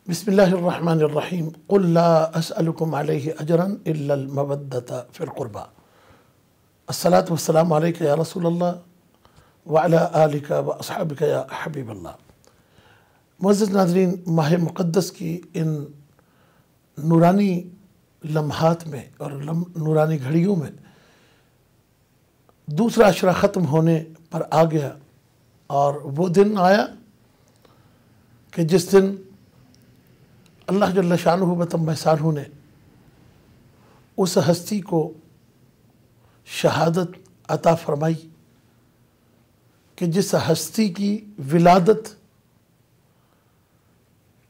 बिस्मिल्लाहिर्रहमानिर्रहीम क़ुल ला अस्अलुकुम अलैहि अजरन इल्लल मवद्दता फ़िल क़ुरबा। अस्सलातु वस्सलामु अलैका या रसूलल्लाह व अला आलिका व अस्हाबिका या हबीबल्लाह। मुअज़्ज़िज़ नाज़रीन, माह मुक़द्दस की इन नूरानी लम्हात में और नूरानी घड़ियों में दूसरा अशरा ख़त्म होने पर आ गया और वो दिन आया कि जिस दिन अल्लाह जल्ल शानुहु व तम्म एहसानुहु ने उस हस्ती को शहादत अता फरमाई कि जिस हस्ती की विलादत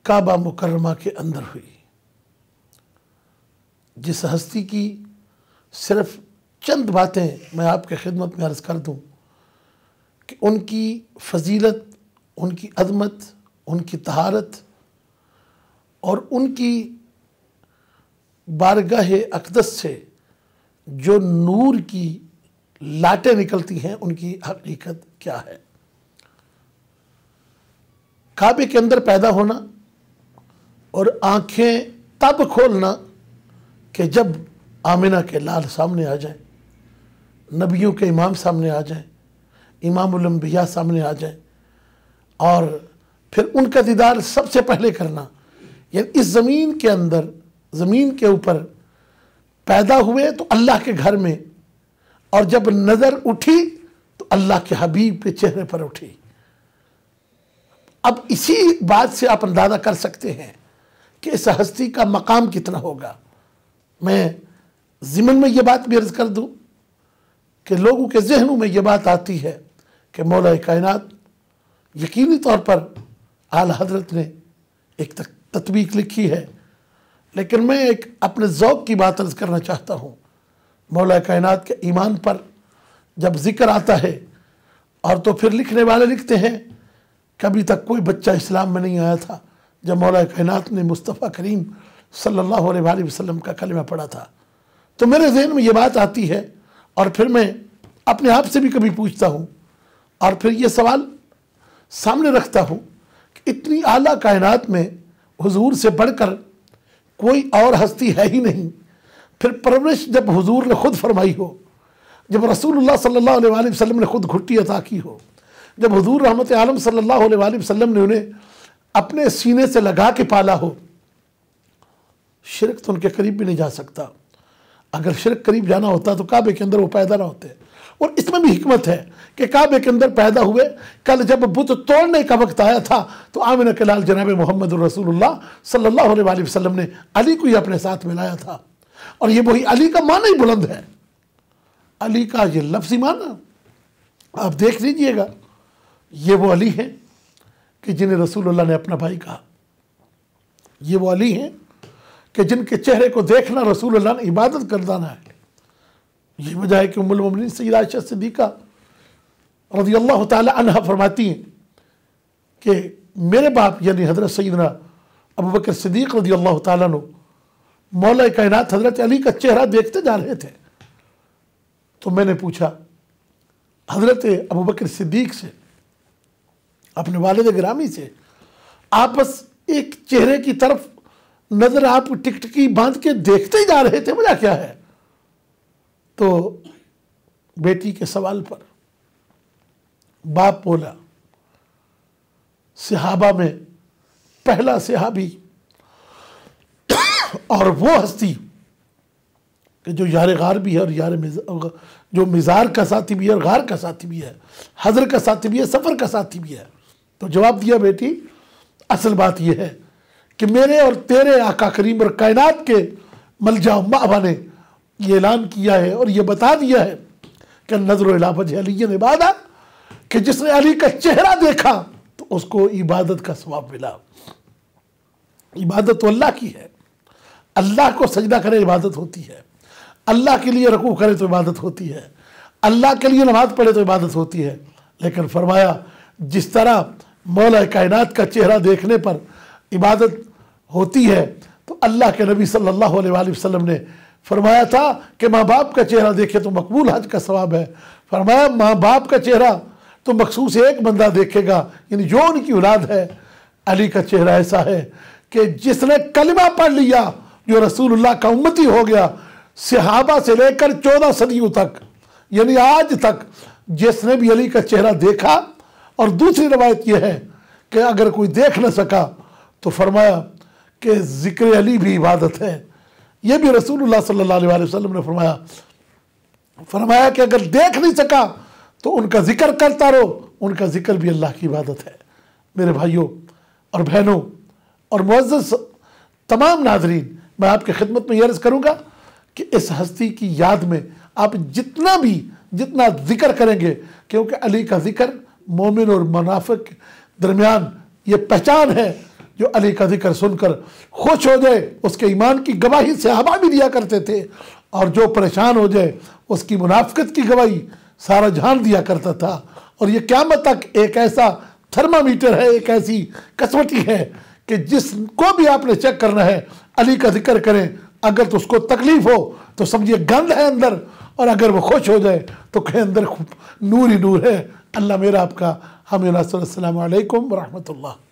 काबा मुकर्रमा के अंदर हुई, जिस हस्ती की सिर्फ चंद बातें मैं आपके खिदमत में अर्ज़ कर दूँ कि उनकी फजीलत, उनकी अज़मत, उनकी तहारत और उनकी बारगाह अक़दस से जो नूर की लाटें निकलती हैं, उनकी हकीकत क्या है। काबे के अंदर पैदा होना और आँखें तब खोलना कि जब आमिना के लाल सामने आ जाए, नबियों के इमाम सामने आ जाए, इमामुल अंबिया सामने आ जाए, और फिर उनका दीदार सबसे पहले करना। यानी इस ज़मीन के अंदर, ज़मीन के ऊपर पैदा हुए तो अल्लाह के घर में, और जब नज़र उठी तो अल्लाह के हबीब के चेहरे पर उठी। अब इसी बात से आप अंदाज़ा कर सकते हैं कि इस हस्ती का मकाम कितना होगा। मैं ज़िमन में ये बात भी अर्ज़ कर दूँ कि लोगों के जहनों में ये बात आती है कि मौला कायनात, यकीनी तौर पर आला हज़रत ने एक तत्वीक लिखी है, लेकिन मैं एक अपने ज़ौक़ की बात अर्ज़ करना चाहता हूँ। मौला कायनात के ईमान पर जब ज़िक्र आता है और तो फिर लिखने वाले लिखते हैं कभी तक कोई बच्चा इस्लाम में नहीं आया था जब मौला कायनात ने मुस्तफ़ा करीम सल्लल्लाहु अलैहि वसल्लम का कलिमा पढ़ा था। तो मेरे ज़हन में ये बात आती है और फिर मैं अपने आप से भी कभी पूछता हूँ और फिर ये सवाल सामने रखता हूँ कि इतनी आला कायनात में हुजूर से बढ़कर कोई और हस्ती है ही नहीं। फिर परवरिश जब हुजूर ने खुद फरमाई हो, जब रसूलुल्लाह सल्लल्लाहु अलैहि वसल्लम ने खुद घुट्टी अता की हो, जब हुजूर रहमत आलम सल्लल्लाहु अलैहि वसल्लम ने उन्हें अपने सीने से लगा के पाला हो, शिरक तो उनके करीब भी नहीं जा सकता। अगर शिरक करीब जाना होता तो काबे के अंदर वो पैदा ना होते। और इसमें भी हिकमत है कि काबे के अंदर पैदा हुए। कल जब बुत तोड़ने का वक्त आया था तो आमिना के लाल जनाब मोहम्मद रसूलुल्लाह सल्लल्लाहु अलैहि वसल्लम ने अली को ही अपने साथ मिलाया था। और ये वही अली का माना ही बुलंद है। अली का ये लफ्ज़ी माना आप देख लीजिएगा, ये वो अली हैं कि जिन्हें रसूलुल्लाह ने अपना भाई कहा। ये वो अली हैं कि जिनके चेहरे को देखना रसूलुल्लाह ने इबादत कर दाना है। ये वजह है कि उम्मुल मोमिनीन सय्यदा आयशा सिद्दीक़ा रज़ियल्लाहु ताला अन्हा फरमाती हैं कि मेरे बाप यानी हज़रत सैयदना अबू बकर सिद्दीक़ रज़ियल्लाहु ताला अन्हु मौला कायनात हज़रत अली का चेहरा देखते जा रहे थे। तो मैंने पूछा हज़रत अबू बकर सिद्दीक़ से, अपने वालिद गिरामी से, आप बस एक चेहरे की तरफ नज़र आप टिकटिकी बांध के देखते ही जा रहे थे, वजह क्या है? तो बेटी के सवाल पर बाप बोला, सहाबा में पहला सहाबी और वो हस्ती कि जो यार गार भी है और जो मिज़ार का साथी भी है और गार का साथी भी है, हज़र का साथी भी है, सफ़र का साथी भी है। तो जवाब दिया, बेटी असल बात यह है कि मेरे और तेरे आका करीम और कायनात के मलजा माहबा ने ये ऐलान किया है और ये बता दिया है कि नज़र इला वजह अली इबादत, कि जिसने अली का चेहरा देखा तो उसको इबादत का सवाब मिला। इबादत तो अल्लाह की है, अल्लाह को सजदा करे इबादत होती है, अल्लाह के लिए रुकू करे तो इबादत होती है, अल्लाह के लिए नमाज पढ़े तो इबादत होती है। लेकिन फरमाया जिस तरह मौला कायनात का चेहरा देखने पर इबादत होती है तो अल्लाह के नबी सल्लल्लाहु अलैहि वसल्लम ने फरमाया था कि माँ बाप का चेहरा देखे तो मकबूल हज का सवाब है। फरमाया माँ बाप का चेहरा तो मखसूस एक बंदा देखेगा, यानी जो उनकी औलाद है। अली का चेहरा ऐसा है कि जिसने कलिमा पढ़ लिया जो रसूलुल्लाह का उम्मती हो गया, सहाबा से लेकर 14 सदियों तक, यानी आज तक जिसने भी अली का चेहरा देखा। और दूसरी रवायत यह है कि अगर कोई देख न सका तो फरमाया कि जिक्र अली भी इबादत है। यह भी रसूलुल्लाह सल्लल्लाहु अलैहि वसल्लम ने फरमाया कि अगर देख नहीं सका तो उनका जिक्र करता रहो, उनका जिक्र भी अल्लाह की इबादत है। मेरे भाइयों और बहनों और मुअज़्ज़ज़ तमाम नाज़रीन, मैं आपकी खिदमत में यह अर्ज़ करूँगा कि इस हस्ती की याद में आप जितना जिक्र करेंगे, क्योंकि अली का जिक्र मोमिन और मुनाफिक दरमियान ये पहचान है। जो अली का जिक्र सुनकर खुश हो जाए उसके ईमान की गवाही सहाबा भी दिया करते थे, और जो परेशान हो जाए उसकी मुनाफिकत की गवाही सारा जहान दिया करता था। और ये क़यामत तक एक ऐसा थर्मामीटर है, एक ऐसी कसवटी है कि जिसको भी आपने चेक करना है अली का जिक्र करें। अगर तो उसको तकलीफ हो तो समझिए गंद है अंदर, और अगर वो खुश हो जाए तो कहे अंदर नूर ही नूर है। अल्लाह मेरा आपका हमें। अस्सलामु अलैकुम व रहमतुल्लाह।